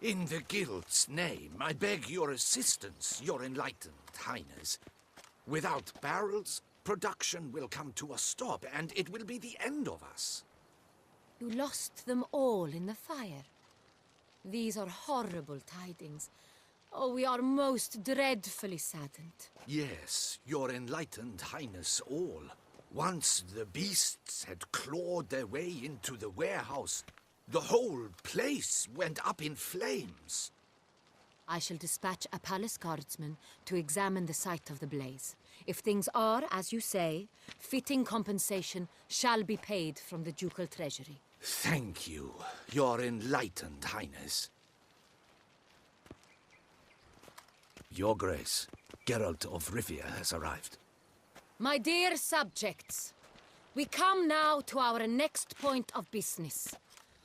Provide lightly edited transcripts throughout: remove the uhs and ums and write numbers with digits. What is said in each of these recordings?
In the Guild's name, I beg your assistance, your enlightened highness. Without barrels, production will come to a stop, and it will be the end of us. You lost them all in the fire. These are horrible tidings. Oh, we are most dreadfully saddened. Yes, your enlightened highness all. Once the beasts had clawed their way into the warehouse, the whole place went up in flames. I shall dispatch a palace guardsman to examine the site of the blaze. If things are as you say, fitting compensation shall be paid from the ducal treasury. Thank you, your enlightened highness. Your Grace, Geralt of Rivia has arrived. My dear subjects, we come now to our next point of business.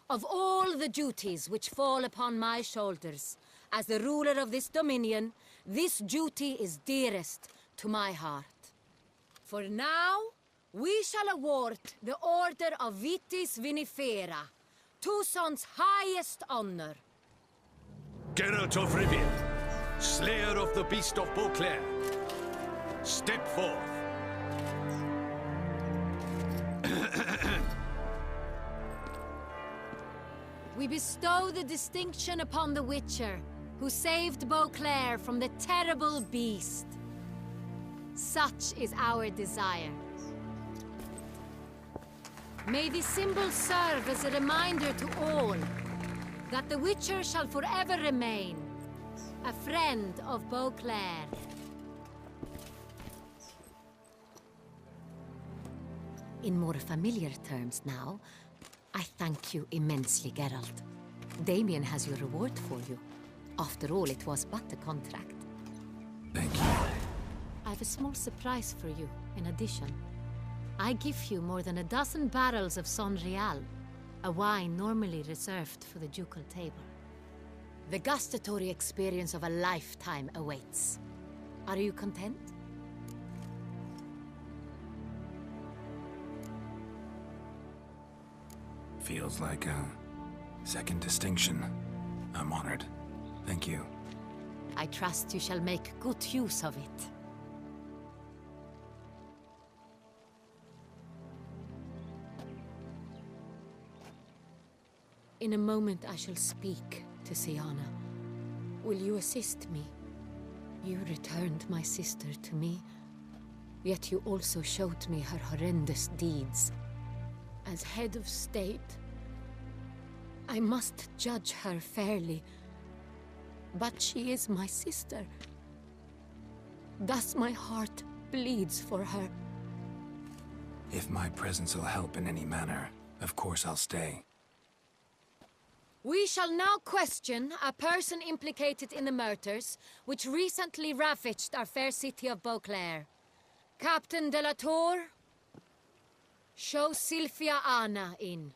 Of all the duties which fall upon my shoulders, as the ruler of this dominion, this duty is dearest to my heart. For now, we shall award the Order of Vitis Vinifera, Toussaint's highest honor. Geralt of Rivia, Slayer of the Beast of Beauclair, step forth. We bestow the distinction upon the Witcher, who saved Beauclair from the terrible beast. Such is our desire. May this symbol serve as a reminder to all that the Witcher shall forever remain a friend of Beauclair. In more familiar terms now, I thank you immensely, Geralt. Damien has your reward for you. After all, it was but a contract. Thank you. I have a small surprise for you, in addition. I give you more than a dozen barrels of Sonreal, a wine normally reserved for the ducal table. The gustatory experience of a lifetime awaits. Are you content? Feels like a second distinction. I'm honored. Thank you. I trust you shall make good use of it. In a moment I shall speak to Syanna. Will you assist me? You returned my sister to me, yet you also showed me her horrendous deeds. As head of state, I must judge her fairly. But she is my sister. Thus my heart bleeds for her. If my presence will help in any manner, of course I'll stay. We shall now question a person implicated in the murders which recently ravaged our fair city of Beauclair. Captain de la Tour, show Sylvia Anna in.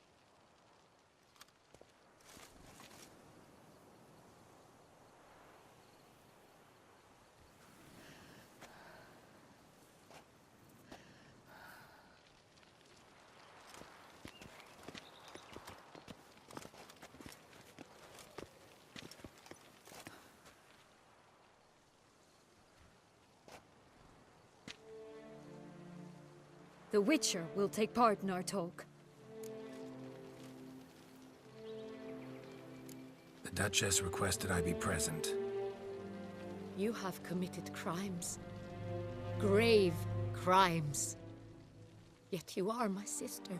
The Witcher will take part in our talk. The Duchess requested I be present. You have committed crimes. Grave crimes. Yet you are my sister,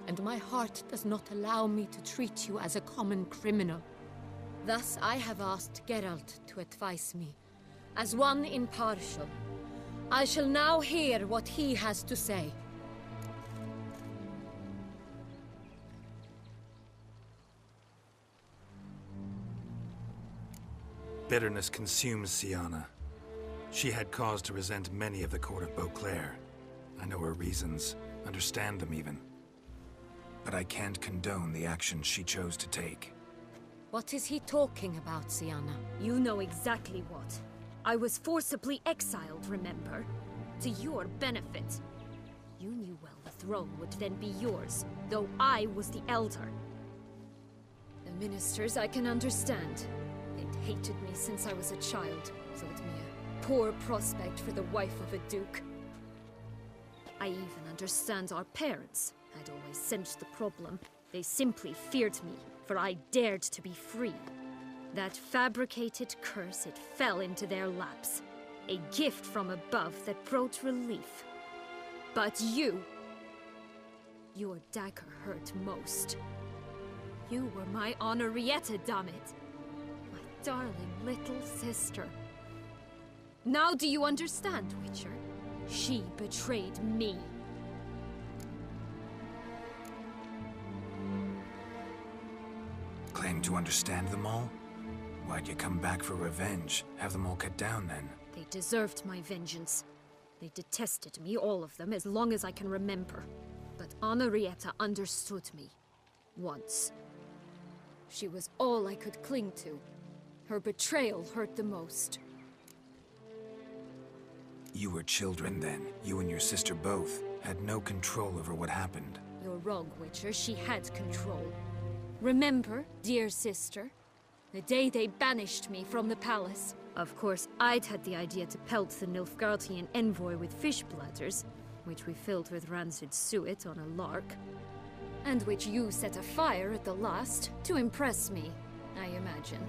and my heart does not allow me to treat you as a common criminal. Thus I have asked Geralt to advise me, as one impartial. I shall now hear what he has to say. Bitterness consumes Syanna. She had cause to resent many of the court of Beauclair. I know her reasons, understand them even. But I can't condone the actions she chose to take. What is he talking about, Syanna? You know exactly what. I was forcibly exiled, remember? To your benefit. You knew well the throne would then be yours, though I was the elder. The ministers I can understand. They'd hated me since I was a child, so it's me a poor prospect for the wife of a duke. I even understand our parents. I'd always sensed the problem. They simply feared me, for I dared to be free. That fabricated curse, it fell into their laps. A gift from above that brought relief. But you... your dagger hurt most. You were my Honorrietta, damn it. My darling little sister. Now do you understand, Witcher? She betrayed me. Claim to understand them all? Why'd you come back for revenge? Have them all cut down, then? They deserved my vengeance. They detested me, all of them, as long as I can remember. But Honorrietta understood me. Once. She was all I could cling to. Her betrayal hurt the most. You were children then. You and your sister both had no control over what happened. You're wrong, Witcher. She had control. Remember, dear sister? The day they banished me from the palace. Of course, I'd had the idea to pelt the Nilfgaardian envoy with fish bladders, which we filled with rancid suet on a lark. And which you set afire at the last, to impress me, I imagine.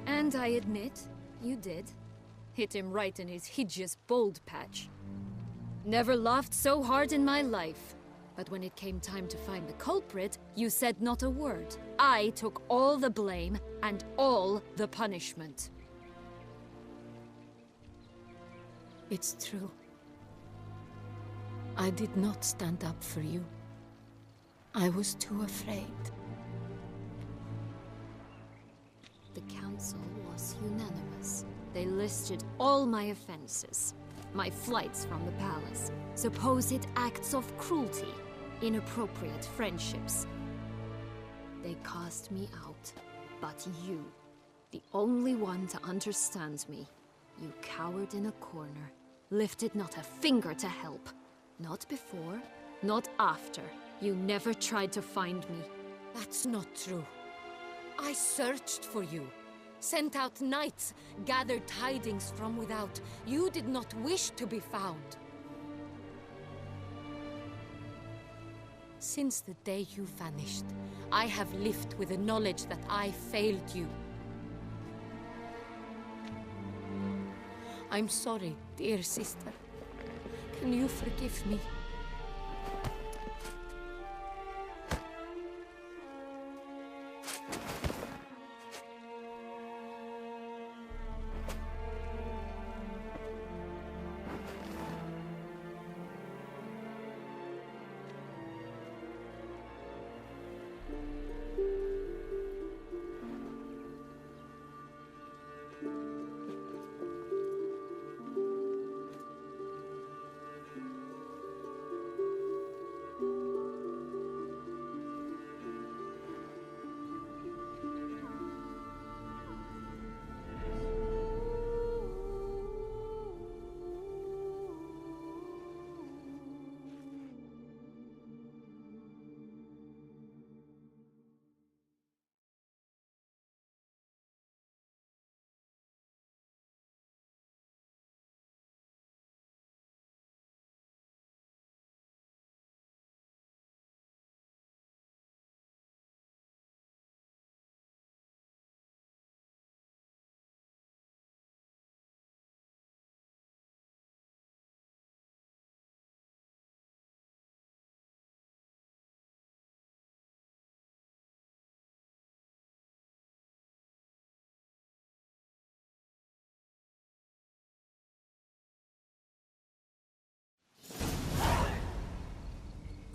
And I admit, you did. Hit him right in his hideous bald patch. Never laughed so hard in my life. But when it came time to find the culprit, you said not a word. I took all the blame and all the punishment. It's true. I did not stand up for you. I was too afraid. The council was unanimous. They listed all my offenses. My flights from the palace, supposed acts of cruelty, inappropriate friendships. They cast me out. But you, the only one to understand me, you cowered in a corner, lifted not a finger to help. Not before, not after. You never tried to find me. That's not true. I searched for you. Sent out knights, gathered tidings from without. You did not wish to be found. Since the day you vanished, I have lived with the knowledge that I failed you. I'm sorry, dear sister. Can you forgive me?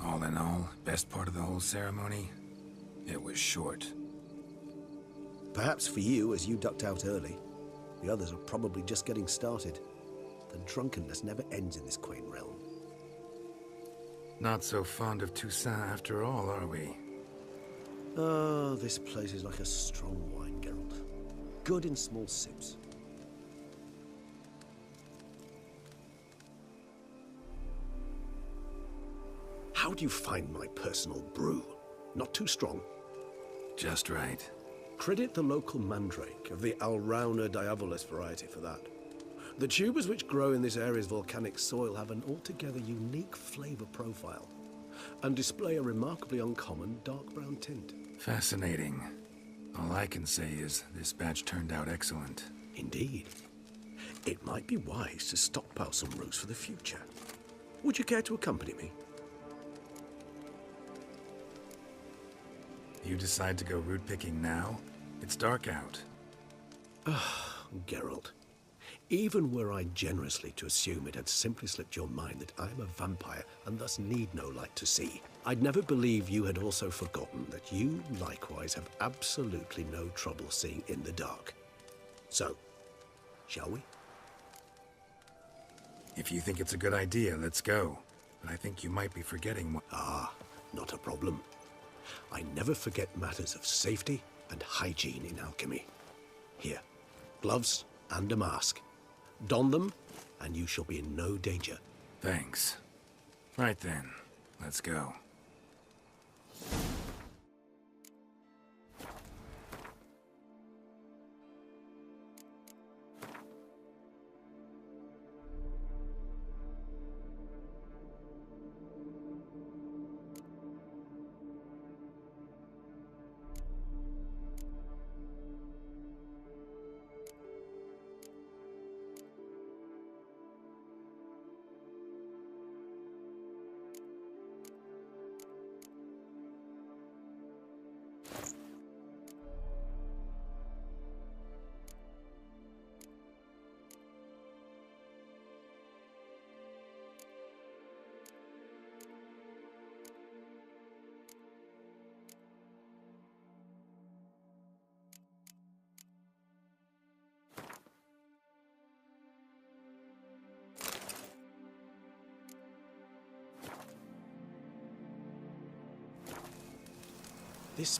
All in all, best part of the whole ceremony? It was short. Perhaps for you, as you ducked out early. The others are probably just getting started. The drunkenness never ends in this quaint realm. Not so fond of Toussaint after all, are we? Oh, this place is like a strong wine, Geralt. Good in small sips. How do you find my personal brew? Not too strong? Just right. Credit the local mandrake of the Alrauna diavolis variety for that. The tubers which grow in this area's volcanic soil have an altogether unique flavor profile and display a remarkably uncommon dark brown tint. Fascinating. All I can say is this batch turned out excellent. Indeed. It might be wise to stockpile some roots for the future. Would you care to accompany me? You decide to go root picking now? It's dark out. Geralt, even were I generously to assume it had simply slipped your mind that I am a vampire and thus need no light to see, I'd never believe you had also forgotten that you likewise have absolutely no trouble seeing in the dark. So, shall we? If you think it's a good idea, let's go. But I think you might be forgetting what... Ah, not a problem. I never forget matters of safety and hygiene in alchemy. Here, gloves and a mask. Don them, and you shall be in no danger. Thanks. Right then, let's go.